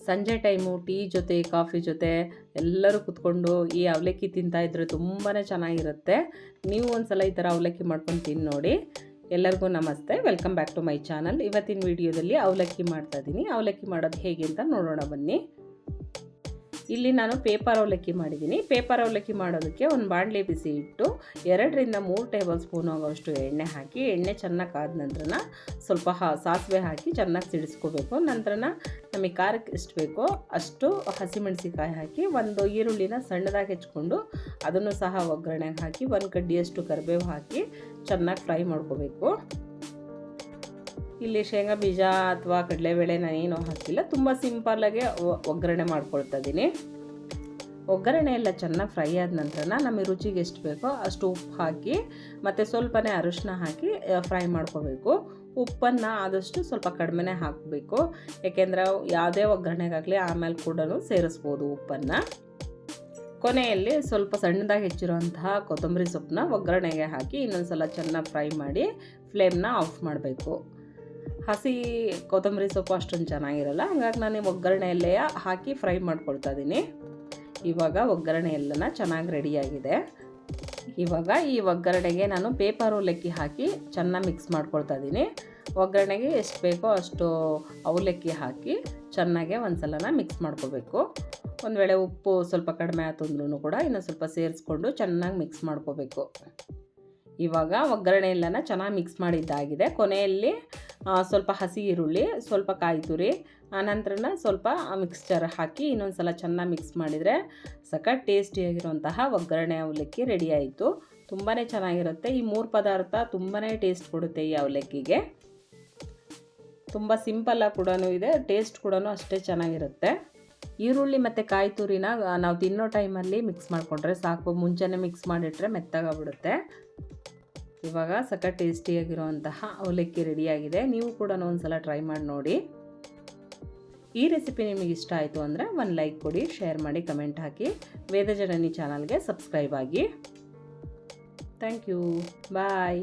ಸಂಜೆ time tea ಜೊತೆ coffee ಜೊತೆ ಎಲ್ಲರೂ ಕುತ್ಕೊಂಡು ಈ ಅವಲಕ್ಕಿ ತಿಂತಾಯಿದ್ರೆ ತುಂಬಾ ಚೆನ್ನಾಗಿರುತ್ತೆ. ನೀವು ಒಂದ್ಸಲ ಈ ಥರ ಅವಲಕ್ಕಿ ಮಾಡ್ಕೊಂಡು ತಿಂದು ನೋಡಿ. ಎಲ್ಲರಿಗೂ ನಮಸ್ತೆ, welcome back to my channel. ಇವತ್ತಿನ ವಿಡಿಯೋದಲ್ಲಿ ಅವಲಕ್ಕಿ ಮಾಡ್ತಾಯಿದ್ದೀನಿ. ಅವಲಕ್ಕಿ ಮಾಡೋದು ಹೇಗೆ ಅಂತ ನೋಡೋಣ ಬನ್ನಿ. ಇಲ್ಲಿ ನಾನು ಪೇಪರ್ ಅವಲಕ್ಕಿ ಮಾಡಿದ್ದೀನಿ. ಪೇಪರ್ ಅವಲಕ್ಕಿ ಮಾಡೋದಕ್ಕೆ ಒಂದು ಬಾಣಲೆ ಬಿಸಿ ಇಟ್ಟು 2 ರಿಂದ 3 ಟೇಬಲ್ ಸ್ಪೂನ್ ಆಗೋಷ್ಟು ಎಣ್ಣೆ ಹಾಕಿ, ಎಣ್ಣೆ ಚೆನ್ನಾಗಿ ಕಾದ ನಂತರ ಸ್ವಲ್ಪ ಸಾಸಿವೆ ಹಾಕಿ ಚೆನ್ನಾಗಿ ಸಿಡಿಸ್ಕೋಬೇಕು. ನಂತರ ನಮಗೆ ಖಾರಕ್ಕೆ ಎಷ್ಟು ಬೇಕೋ ಅಷ್ಟು ಹಸಿಮೆಣಸಿಕಾಯಿ ಹಾಕಿ, ಒಂದು ಈರುಳ್ಳಿನ ಸಣ್ಣದಾಗಿ ಹೆಚ್ಕೊಂಡು ಅದನ್ನು ಸಹ ಒಗ್ಗರಣೆಗೆ ಹಾಕಿ, 1 ಕಡ್ಡಿಯಷ್ಟು ಕರಿಬೇವು ಹಾಕಿ ಚೆನ್ನಾಗಿ ಫ್ರೈ ಮಾಡ್ಕೋಬೇಕು. ಇಲ್ಲಿ ಶೇಂಗಾ ಬೀಜ ಅಥವಾ ಕಡಲೆಬೇಳೆ ನಾನೇನು ಹಾಕಿಲ್ಲ, ತುಂಬ ಸಿಂಪಲ್ಲಾಗಿ ಒಗ್ಗರಣೆ ಮಾಡ್ಕೊಳ್ತಾ ಇದ್ದೀನಿ. ಒಗ್ಗರಣೆ ಎಲ್ಲ ಚೆನ್ನಾಗಿ ಫ್ರೈ ಆದ ನಂತರ ನಮಗೆ ರುಚಿಗೆ ಎಷ್ಟು ಬೇಕೋ ಅಷ್ಟು ಉಪ್ಪು ಹಾಕಿ ಮತ್ತು ಸ್ವಲ್ಪನೇ ಅರಿಶಿನ ಹಾಕಿ ಫ್ರೈ ಮಾಡ್ಕೋಬೇಕು. ಉಪ್ಪನ್ನು ಆದಷ್ಟು ಸ್ವಲ್ಪ ಕಡಿಮೆನೇ ಹಾಕಬೇಕು, ಏಕೆಂದರೆ ಯಾವುದೇ ಒಗ್ಗರಣೆಗಾಗಲಿ ಆಮೇಲೆ ಕೂಡ ಸೇರಿಸ್ಬೋದು ಉಪ್ಪನ್ನು. ಕೊನೆಯಲ್ಲಿ ಸ್ವಲ್ಪ ಸಣ್ಣದಾಗಿ ಹೆಚ್ಚಿರುವಂತಹ ಕೊತ್ತಂಬರಿ ಸೊಪ್ಪನ್ನ ಒಗ್ಗರಣೆಗೆ ಹಾಕಿ ಇನ್ನೊಂದು ಸಲ ಚೆನ್ನಾಗಿ ಫ್ರೈ ಮಾಡಿ ಫ್ಲೇಮ್ನ ಆಫ್ ಮಾಡಬೇಕು. ಹಸಿ ಕೊತ್ತಂಬರಿ ಸೊಪ್ಪು ಅಷ್ಟೊಂದು ಚೆನ್ನಾಗಿರಲ್ಲ, ಹಾಗಾಗಿ ನಾನು ಒಗ್ಗರಣೆಯಲ್ಲೇ ಹಾಕಿ ಫ್ರೈ ಮಾಡ್ಕೊಳ್ತಾ ಇದ್ದೀನಿ. ಇವಾಗ ಒಗ್ಗರಣೆ ಎಲ್ಲನ ಚೆನ್ನಾಗಿ ರೆಡಿಯಾಗಿದೆ. ಇವಾಗ ಈ ಒಗ್ಗರಣೆಗೆ ನಾನು ಪೇಪರ್ ಅವಲಕ್ಕಿ ಹಾಕಿ ಚೆನ್ನಾಗಿ ಮಿಕ್ಸ್ ಮಾಡ್ಕೊಳ್ತಾ ಇದ್ದೀನಿ. ಒಗ್ಗರಣೆಗೆ ಎಷ್ಟು ಬೇಕೋ ಅಷ್ಟು ಅವಲಕ್ಕಿ ಹಾಕಿ ಚೆನ್ನಾಗೆ ಒಂದು ಸಲನ ಮಿಕ್ಸ್ ಮಾಡ್ಕೋಬೇಕು. ಒಂದು ವೇಳೆ ಉಪ್ಪು ಸ್ವಲ್ಪ ಕಡಿಮೆ ಆಯ್ತಂದ್ರೂ ಕೂಡ ಇನ್ನೂ ಸ್ವಲ್ಪ ಸೇರಿಸ್ಕೊಂಡು ಚೆನ್ನಾಗಿ ಮಿಕ್ಸ್ ಮಾಡ್ಕೋಬೇಕು. ಇವಾಗ ಒಗ್ಗರಣೆ ಎಲ್ಲನ ಚೆನ್ನಾಗಿ ಮಿಕ್ಸ್ ಮಾಡಿದ್ದಾಗಿದೆ. ಕೊನೆಯಲ್ಲಿ ಸ್ವಲ್ಪ ಹಸಿ ಈರುಳ್ಳಿ, ಸ್ವಲ್ಪ ಕಾಯಿ ತುರಿ, ಆನಂತರ ಸ್ವಲ್ಪ ಮಿಕ್ಸ್ಚರ್ ಹಾಕಿ ಇನ್ನೊಂದು ಸಲ ಚೆನ್ನಾಗಿ ಮಿಕ್ಸ್ ಮಾಡಿದರೆ ಸಖತ್ ಟೇಸ್ಟಿಯಾಗಿರುವಂತಹ ಒಗ್ಗರಣೆ ಅವಲಕ್ಕಿ ರೆಡಿ ಆಯಿತು. ತುಂಬಾ ಚೆನ್ನಾಗಿರುತ್ತೆ. ಈ 3 ಪದಾರ್ಥ ತುಂಬಾ ಟೇಸ್ಟ್ ಕೊಡುತ್ತೆ ಈ ಅವಲಕ್ಕಿಗೆ. ತುಂಬ ಸಿಂಪಲ್ಲಾಗಿ ಕೂಡ ಇದೆ, ಟೇಸ್ಟ್ ಕೂಡ ಅಷ್ಟೇ ಚೆನ್ನಾಗಿರುತ್ತೆ. ಈರುಳ್ಳಿ ಮತ್ತು ಕಾಯಿ ತುರಿನ ನಾವು ತಿನ್ನೋ ಟೈಮಲ್ಲಿ ಮಿಕ್ಸ್ ಮಾಡಿಕೊಂಡ್ರೆ ಸಾಕು, ಮುಂಚೆನೇ ಮಿಕ್ಸ್ ಮಾಡಿಟ್ರೆ ಮೆತ್ತಗಾಗ್ಬಿಡುತ್ತೆ. ಇವಾಗ ಸಖತ್ ಟೇಸ್ಟಿಯಾಗಿರುವಂತಹ ಅವಲಕ್ಕಿ ರೆಡಿಯಾಗಿದೆ. ನೀವು ಕೂಡ ಒಂದು ಸಲ ಟ್ರೈ ಮಾಡಿ ನೋಡಿ. ಈ ರೆಸಿಪಿ ನಿಮಗೆ ಇಷ್ಟ ಆಯಿತು ಅಂದರೆ ಒಂದು ಲೈಕ್ ಕೊಡಿ, ಶೇರ್ ಮಾಡಿ, ಕಮೆಂಟ್ ಹಾಕಿ. ವೇದ ಜನನಿ ಚಾನಲ್ಗೆ ಸಬ್ಸ್ಕ್ರೈಬ್ ಆಗಿ. Thank you. ಬಾಯ್.